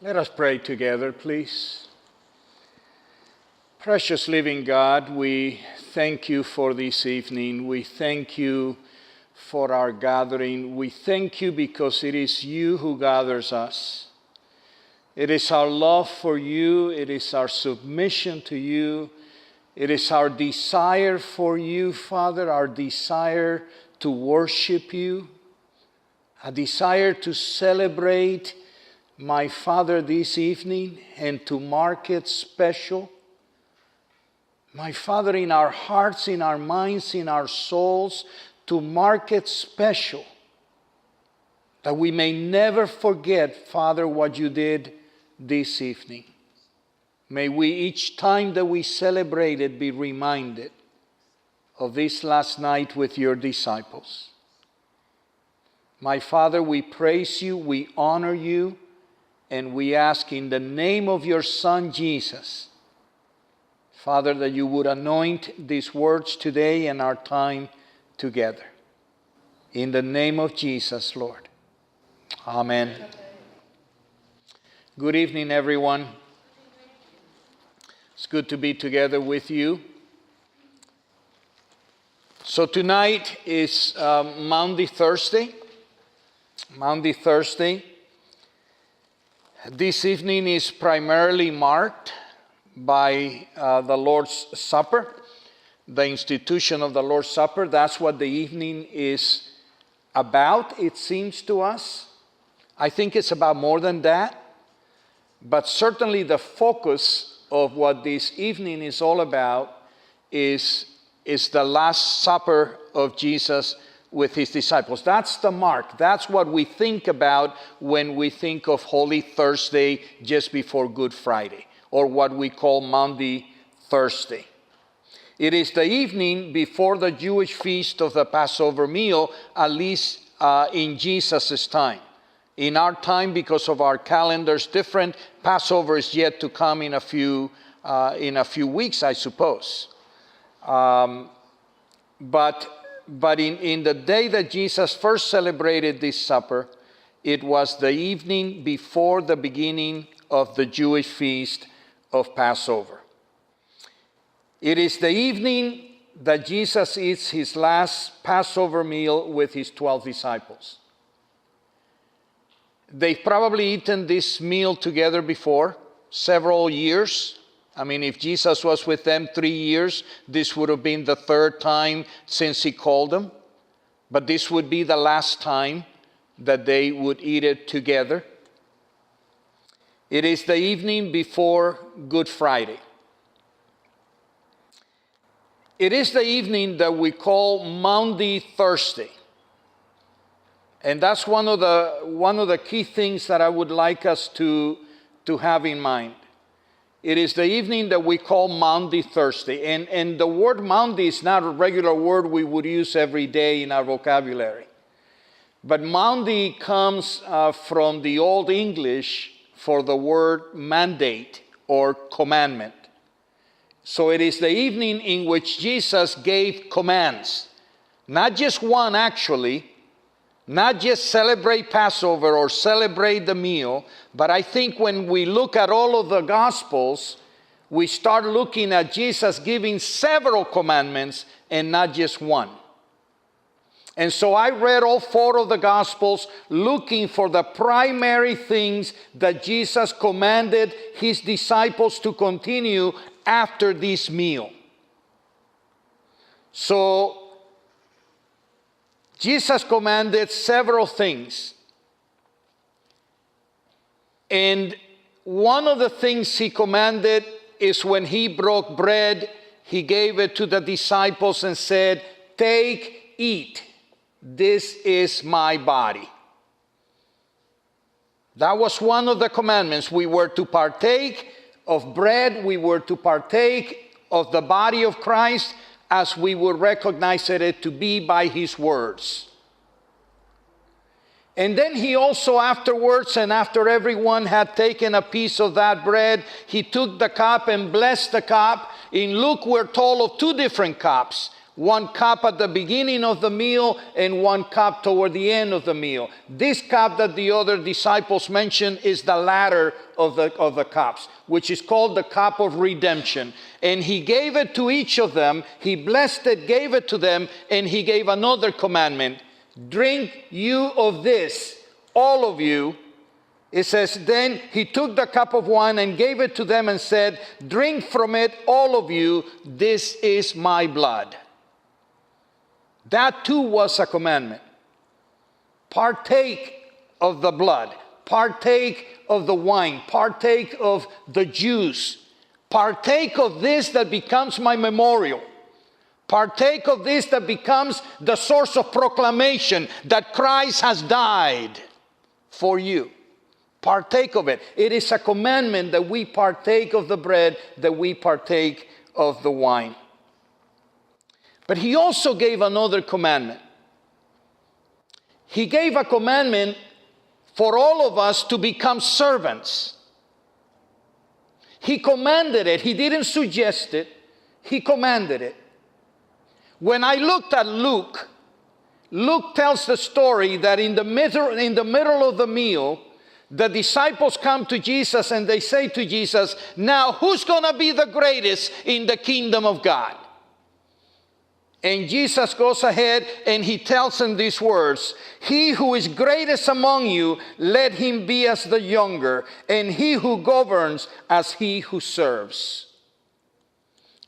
Let us pray together, please. Precious living God, we thank you for this evening. We thank you for our gathering. We thank you because it is you who gathers us. It is our love for you. It is our submission to you. It is our desire for you, Father, our desire to worship you, a desire to celebrate my Father this evening and to mark it special. My Father, in our hearts, in our minds, in our souls, to mark it special, that we may never forget, Father, what you did this evening. May we, each time that we celebrate it, be reminded of this last night with your disciples. My Father, we praise you, we honor you, and we ask in the name of your Son, Jesus, Father, that you would anoint these words today and our time together. In the name of Jesus, Lord. Amen. Good evening, everyone. It's good to be together with you. So tonight is Maundy Thursday. Maundy Thursday. This evening is primarily marked by the Lord's Supper, the institution of the Lord's Supper. That's what the evening is about, it seems to us. I think it's about more than that. But certainly the focus of what this evening is all about is the Last Supper of Jesus with his disciples. That's the mark. That's what we think about when we think of Holy Thursday just before Good Friday, or what we call Maundy Thursday. It is the evening before the Jewish feast of the Passover meal, at least in Jesus' time. In our time, because of our calendars different, Passover is yet to come in a few weeks, I suppose. But in the day that Jesus first celebrated this supper, it was the evening before the beginning of the Jewish feast of Passover. It is the evening that Jesus eats his last Passover meal with his 12 disciples. They've probably eaten this meal together before, several years. I mean, if Jesus was with them 3 years, this would have been the third time since he called them. But this would be the last time that they would eat it together. It is the evening before Good Friday. It is the evening that we call Maundy Thursday. And that's one of the key things that I would like us to have in mind. It is the evening that we call Maundy Thursday. And the word Maundy is not a regular word we would use every day in our vocabulary. But Maundy comes from the Old English for the word mandate or commandment. So it is the evening in which Jesus gave commands. Not just one, actually. Not just celebrate Passover or celebrate the meal, but I think when we look at all of the Gospels, we start looking at Jesus giving several commandments and not just one. And so I read all 4 of the Gospels looking for the primary things that Jesus commanded his disciples to continue after this meal. So Jesus commanded several things. And one of the things he commanded is when he broke bread, he gave it to the disciples and said, "Take, eat. This is my body." That was one of the commandments. We were to partake of bread. We were to partake of the body of Christ as we would recognize it to be by his words. And then he also afterwards, and after everyone had taken a piece of that bread, he took the cup and blessed the cup. In Luke, we're told of 2 different cups. 1 cup at the beginning of the meal and 1 cup toward the end of the meal. This cup that the other disciples mentioned is the latter of the cups, which is called the cup of redemption. And he gave it to each of them. He blessed it, gave it to them, and he gave another commandment. Drink you of this, all of you. It says, then he took the cup of wine and gave it to them and said, drink from it, all of you. This is my blood. That too was a commandment. Partake of the blood. Partake of the wine. Partake of the juice. Partake of this that becomes my memorial. Partake of this that becomes the source of proclamation that Christ has died for you. Partake of it. It is a commandment that we partake of the bread, that we partake of the wine. But he also gave another commandment. He gave a commandment for all of us to become servants. He commanded it. He didn't suggest it. He commanded it. When I looked at Luke, Luke tells the story that in the middle of the meal, the disciples come to Jesus and they say to Jesus, now who's going to be the greatest in the kingdom of God? And Jesus goes ahead and he tells them these words, he who is greatest among you, let him be as the younger, and he who governs as he who serves.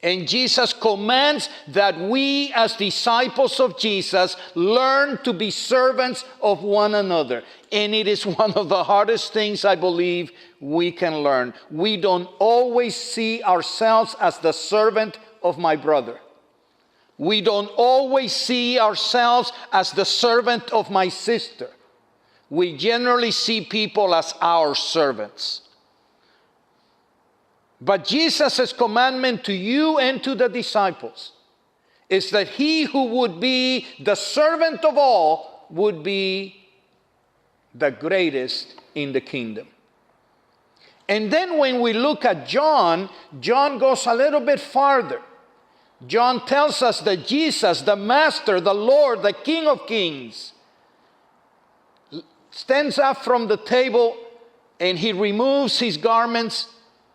And Jesus commands that we as disciples of Jesus learn to be servants of one another. And it is one of the hardest things I believe we can learn. We don't always see ourselves as the servant of my brother. We don't always see ourselves as the servant of my sister. We generally see people as our servants. But Jesus' commandment to you and to the disciples is that he who would be the servant of all would be the greatest in the kingdom. And then when we look at John, John goes a little bit farther. John tells us that Jesus, the Master, the Lord, the King of Kings, stands up from the table and he removes his garments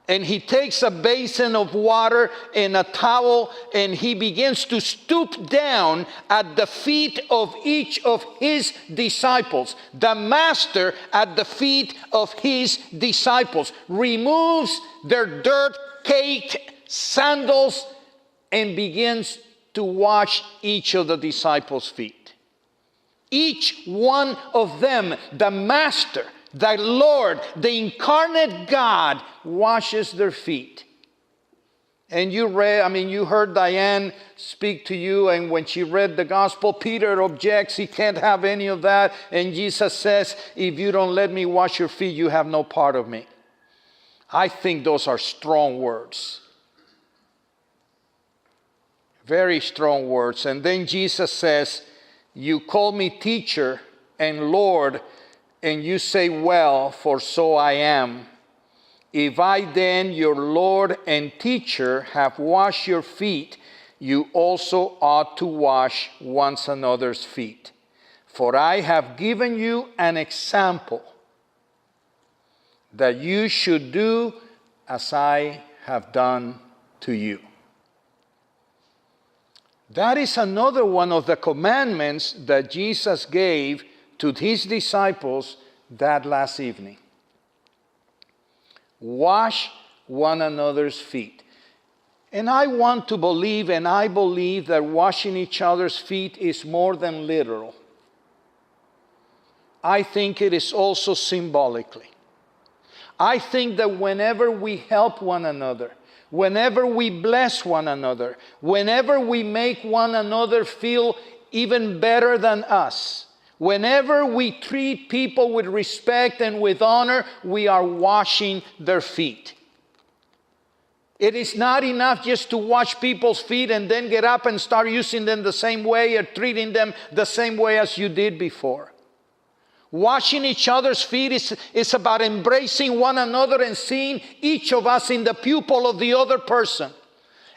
and he takes a basin of water and a towel and he begins to stoop down at the feet of each of his disciples. The Master at the feet of his disciples removes their dirt-caked sandals and begins to wash each of the disciples' feet. Each one of them, the Master, the Lord, the incarnate God, washes their feet. And you heard Diane speak to you, and when she read the gospel, Peter objects, he can't have any of that. And Jesus says, if you don't let me wash your feet, you have no part of me. I think those are strong words. Very strong words. And then Jesus says, you call me teacher and Lord, and you say, well, for so I am. If I then, your Lord and teacher, have washed your feet, you also ought to wash one another's feet. For I have given you an example that you should do as I have done to you. That is another one of the commandments that Jesus gave to his disciples that last evening. Wash one another's feet. And I want to believe, and I believe that washing each other's feet is more than literal. I think it is also symbolically. I think that whenever we help one another, whenever we bless one another, whenever we make one another feel even better than us, whenever we treat people with respect and with honor, we are washing their feet. It is not enough just to wash people's feet and then get up and start using them the same way or treating them the same way as you did before. Washing each other's feet is about embracing one another and seeing each of us in the pupil of the other person.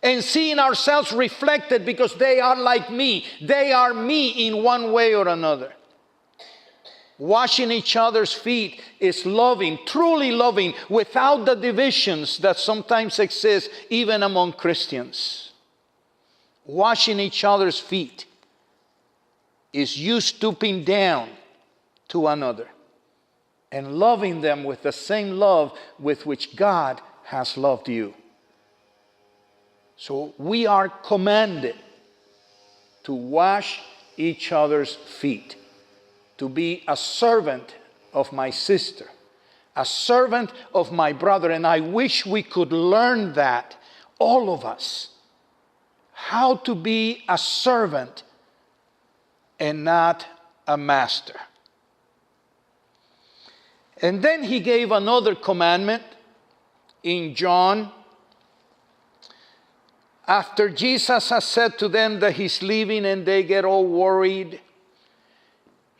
and seeing ourselves reflected because they are like me. They are me in one way or another. Washing each other's feet is loving, truly loving, without the divisions that sometimes exist even among Christians. Washing each other's feet is you stooping down to another and loving them with the same love with which God has loved you. So we are commanded to wash each other's feet, to be a servant of my sister, a servant of my brother. And I wish we could learn that, all of us, how to be a servant and not a master. And then he gave another commandment in John. After Jesus has said to them that he's leaving and they get all worried,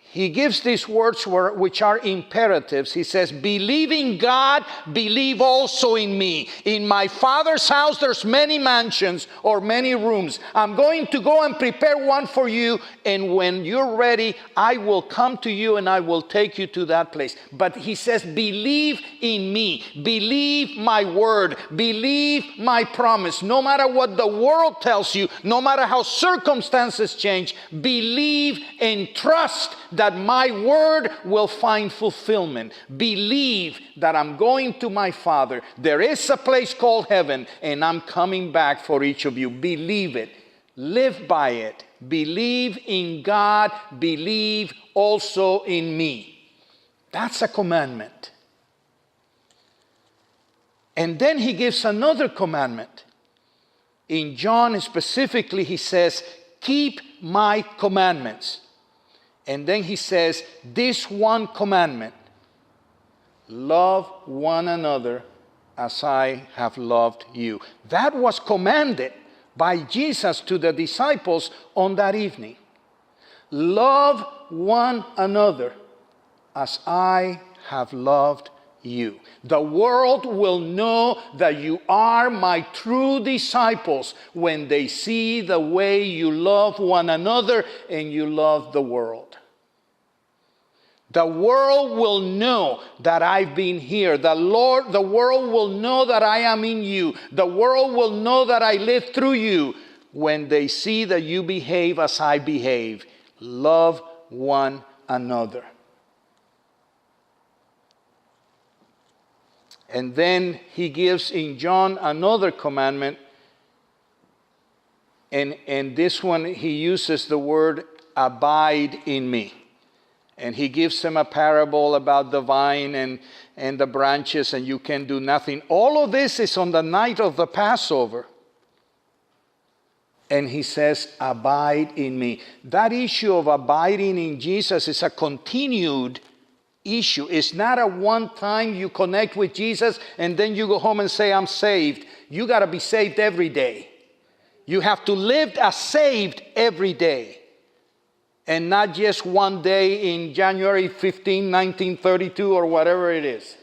he gives these words which are imperatives. He says, believe in God, believe also in me. In my Father's house there's many mansions or many rooms. I'm going to go and prepare one for you, and when you're ready, I will come to you and I will take you to that place. But he says, believe in me. Believe my word. Believe my promise. No matter what the world tells you, no matter how circumstances change, believe and trust that my word will find fulfillment. Believe that I'm going to my Father. There is a place called heaven, and I'm coming back for each of you. Believe it. Live by it. Believe in God. Believe also in me. That's a commandment. And then he gives another commandment. In John specifically, he says, keep my commandments. And then he says, this one commandment, love one another as I have loved you. That was commanded by Jesus to the disciples on that evening. Love one another as I have loved you. The world will know that you are my true disciples when they see the way you love one another and you love the world. The world will know that I've been here. The world will know that I am in you. The world will know that I live through you when they see that you behave as I behave. Love one another. And then he gives in John another commandment. And this one he uses the word abide in me. And he gives them a parable about the vine and the branches, and you can do nothing. All of this is on the night of the Passover. And he says, abide in me. That issue of abiding in Jesus is a continued issue. It's not a one time you connect with Jesus and then you go home and say, I'm saved. You got to be saved every day. You have to live as saved every day. And not just one day in January 15, 1932 or whatever it is.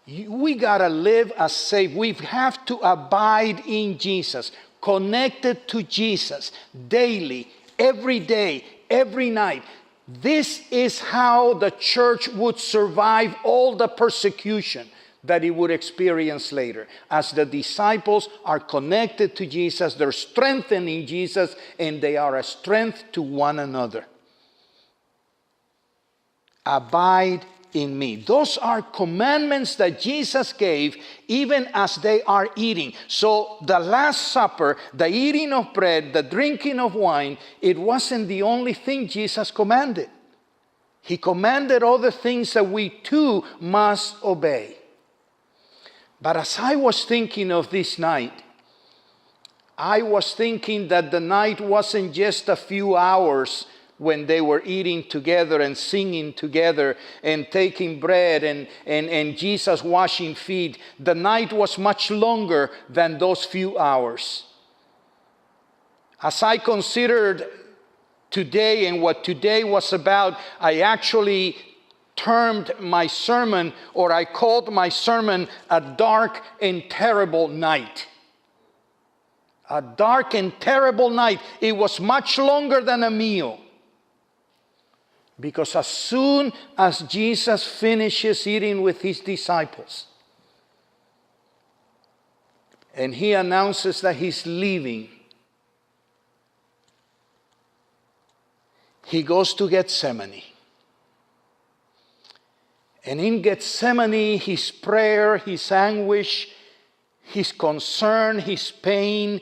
We got to live as saved. We have to abide in Jesus, connected to Jesus daily, every day, every night. This is how the church would survive all the persecution that it would experience later. As the disciples are connected to Jesus, they're strengthened in Jesus, and they are a strength to one another. Abide in me. Those are commandments that Jesus gave even as they are eating. So the Last Supper, the eating of bread, the drinking of wine, it wasn't the only thing Jesus commanded. He commanded other things that we too must obey. But as I was thinking of this night, I was thinking that the night wasn't just a few hours when they were eating together and singing together and taking bread and Jesus washing feet. The night was much longer than those few hours. As I considered today and what today was about, I actually termed my sermon, or I called my sermon, A Dark and Terrible Night. A dark and terrible night. It was much longer than a meal. Because as soon as Jesus finishes eating with his disciples, and he announces that he's leaving, he goes to Gethsemane. And in Gethsemane, his prayer, his anguish, his concern, his pain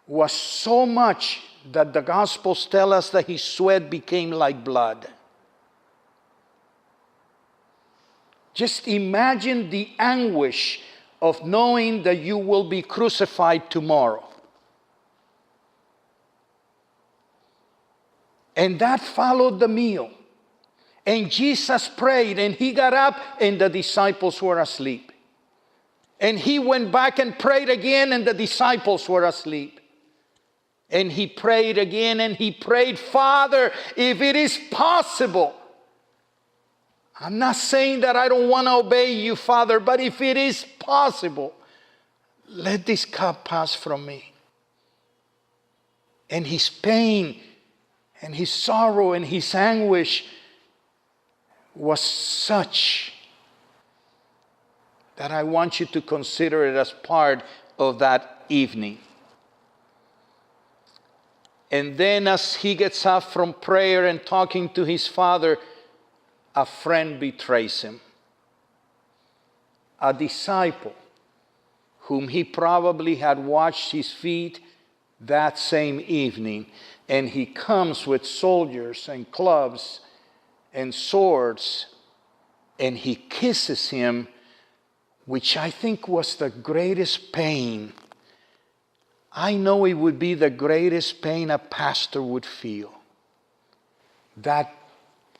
was so much that the Gospels tell us that his sweat became like blood. Just imagine the anguish of knowing that you will be crucified tomorrow. And that followed the meal. And Jesus prayed, and he got up, and the disciples were asleep. And he went back and prayed again, and the disciples were asleep. And he prayed again, and he prayed, Father, if it is possible. I'm not saying that I don't want to obey you, Father, but if it is possible, let this cup pass from me. And his pain, and his sorrow, and his anguish was such that I want you to consider it as part of that evening. And then as he gets up from prayer and talking to his Father, a friend betrays him. A disciple whom he probably had washed his feet that same evening. And he comes with soldiers and clubs and swords, and he kisses him, which I think was the greatest pain. I know it would be the greatest pain a pastor would feel. That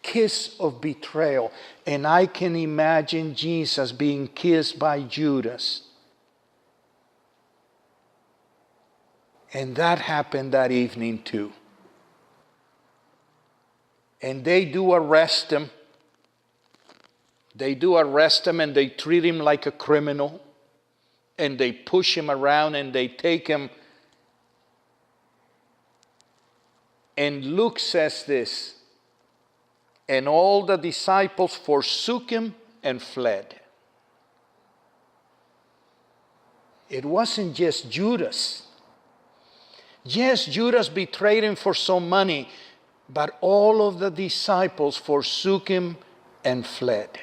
kiss of betrayal. And I can imagine Jesus being kissed by Judas. And that happened that evening too. And they do arrest him. They do arrest him, and they treat him like a criminal. And they push him around, and they take him. And Luke says this, and all the disciples forsook him and fled. It wasn't just Judas. Yes, Judas betrayed him for some money, but all of the disciples forsook him and fled.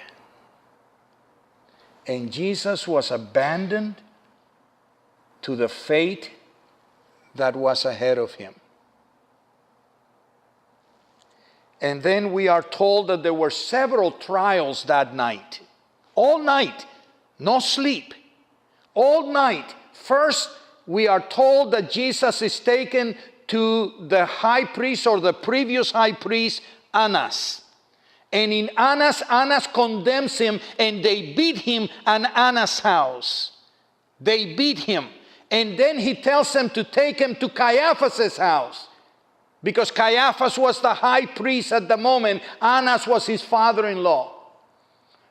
And Jesus was abandoned to the fate that was ahead of him. And then we are told that there were several trials that night. All night, no sleep. All night. First, we are told that Jesus is taken to the high priest, or the previous high priest, Annas. And in Annas condemns him, and they beat him at Annas' house. They beat him. And then he tells them to take him to Caiaphas' house. Because Caiaphas was the high priest at the moment. Annas was his father-in-law.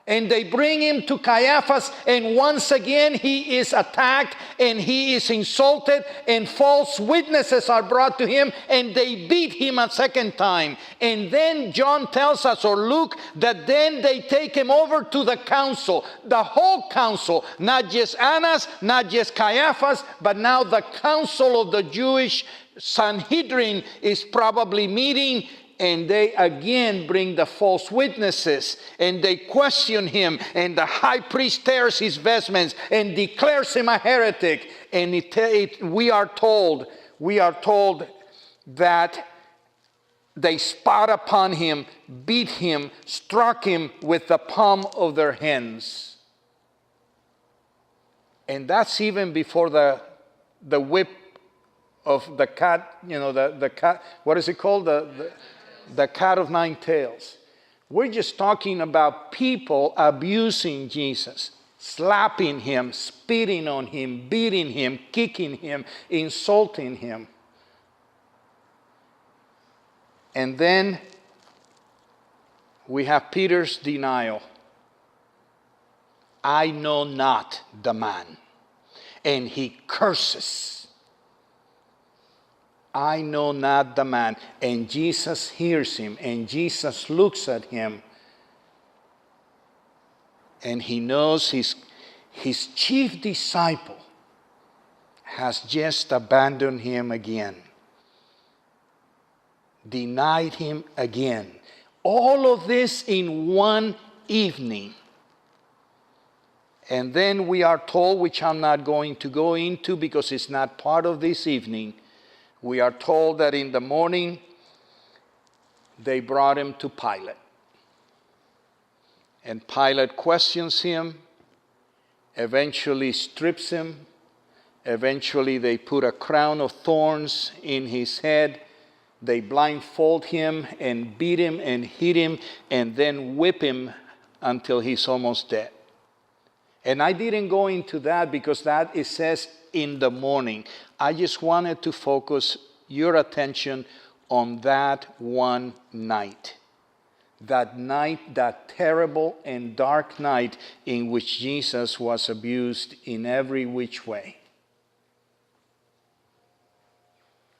And they bring him to Caiaphas, and once again he is attacked and he is insulted, and false witnesses are brought to him, and they beat him a second time. And then John tells us, or Luke, that then they take him over to the council, the whole council, not just Annas, not just Caiaphas, but now the council of the Jewish Sanhedrin is probably meeting. And they again bring the false witnesses, and they question him, and the high priest tears his vestments and declares him a heretic. And we are told that they spat upon him, beat him, struck him with the palm of their hands. And that's even before the whip of the cat, the cat, what is it called? The cat of nine tails. We're just talking about people abusing Jesus, slapping him, spitting on him, beating him, kicking him, insulting him. And then We have Peter's denial. I know not the man. And he curses. I know not the man. And Jesus hears him, and Jesus looks at him, and he knows his chief disciple has just abandoned him again, denied him again. All of this in one evening. And then we are told, which I'm not going to go into because it's not part of this evening, we are told that in the morning they brought him to Pilate. And Pilate questions him, eventually strips him, eventually they put a crown of thorns in his head, they blindfold him and beat him and hit him and then whip him until he's almost dead. And I didn't go into that because that it says in the morning. I just wanted to focus your attention on that one night. That night, that terrible and dark night in which Jesus was abused in every which way.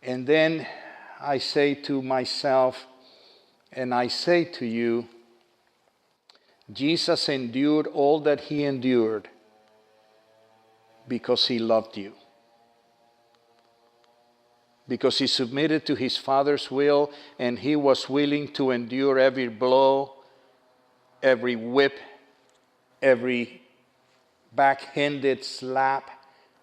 And then I say to myself, and I say to you, Jesus endured all that he endured because he loved you. Because he submitted to his Father's will, and he was willing to endure every blow, every whip, every backhanded slap.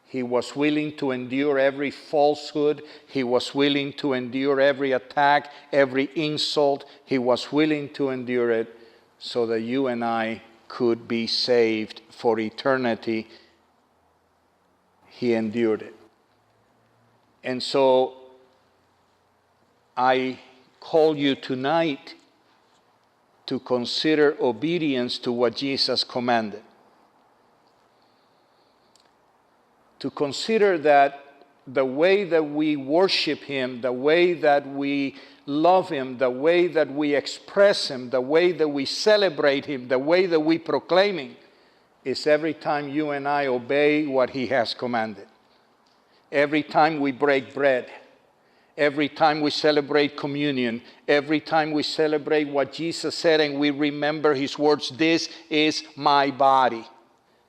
He was willing to endure every falsehood. He was willing to endure every attack, every insult. He was willing to endure it so that you and I could be saved for eternity. He endured it. And so I call you tonight to consider obedience to what Jesus commanded. To consider that the way that we worship him, the way that we love him, the way that we express him, the way that we celebrate him, the way that we proclaim him, is every time you and I obey what he has commanded. Every time we break bread, every time we celebrate communion, every time we celebrate what Jesus said and we remember his words, this is my body,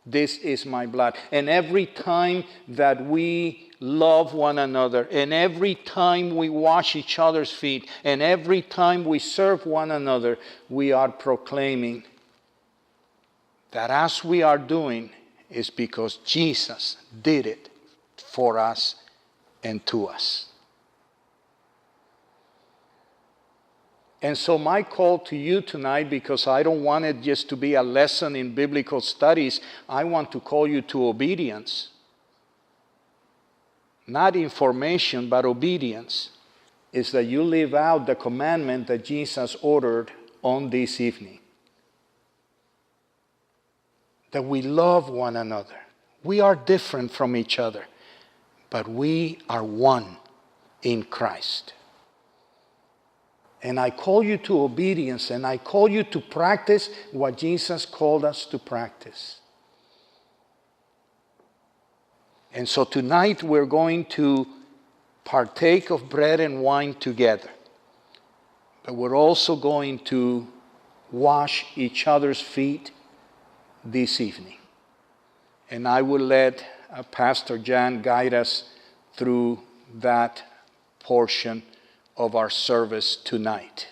this is my blood. And every time that we love one another, and every time we wash each other's feet, and every time we serve one another, we are proclaiming that as we are doing is because Jesus did it for us and to us. And so my call to you tonight, because I don't want it just to be a lesson in biblical studies, I want to call you to obedience. Not information, but obedience, is that you live out the commandment that Jesus ordered on this evening. That we love one another. We are different from each other, but we are one in Christ. And I call you to obedience, and I call you to practice what Jesus called us to practice. And so tonight we're going to partake of bread and wine together. But we're also going to wash each other's feet this evening. And I will let Pastor Jan guide us through that portion of our service tonight.